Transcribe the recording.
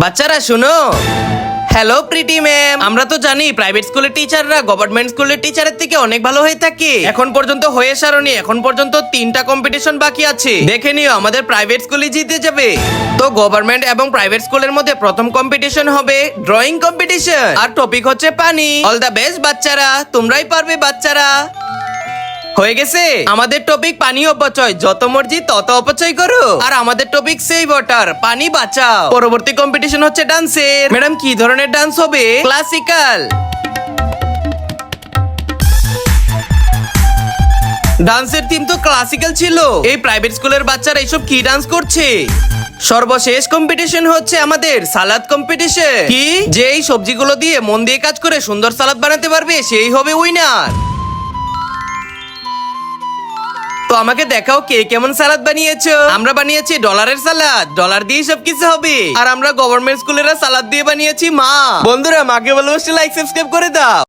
বাচ্চারা শুনো। Hello pretty ma'am, আমরা তো জানি প্রাইভেট স্কুলের টিচাররা গভর্নমেন্ট স্কুলের টিচারের থেকে অনেক ভালো হয়ে থাকে। এখন পর্যন্ত হয়ে সারনি, এখন পর্যন্ত 3টা কম্পিটিশন বাকি আছে। দেখে নিও আমাদের প্রাইভেট স্কুলে জিতে যাবে। তো গভর্নমেন্ট এবং প্রাইভেট স্কুলের মধ্যে প্রথম কম্পিটিশন হবে ড্রয়িং কম্পিটিশন, আর টপিক হচ্ছে পানি। অল দ্য বেস্ট বাচ্চারা, তোমরাই পারবে বাচ্চারা। হয়ে গেছে আমাদের টপিক পানি অপচয়, যত মর্জি তত অপচয় করো। আর আমাদের টপিক সেভ ওয়াটার, পানি বাঁচাও। পরবর্তী কম্পিটিশন হচ্ছে ডান্সের। ম্যাডাম কি ধরনের ডান্স হবে? ক্লাসিক্যাল। ডান্সের থিম তো ক্লাসিক্যাল ছিল। এই প্রাইভেট স্কুলের বাচ্চারা এইসব কি ডান্স করছে? সর্বশেষ কম্পিটিশন হচ্ছে আমাদের সালাদ কম্পিটিশন। কি যে এই সবজিগুলো দিয়ে মন দিয়ে কাজ করে সুন্দর সালাদ বানাতে পারবে সেই হবে উইনার। তো আমাকে দেখাও কে কেমন সালাদ বানিয়েছো। আমরা বানিয়েছি ডলারের সালাদ, ডলার দিয়ে সবকিছু হবে। আর আমরা গভর্নমেন্ট স্কুলের সালাদ দিয়ে বানিয়েছি মা। বন্ধুরা মাকে ভালোবাসে লাইক সাবস্ক্রাইব করে দাও।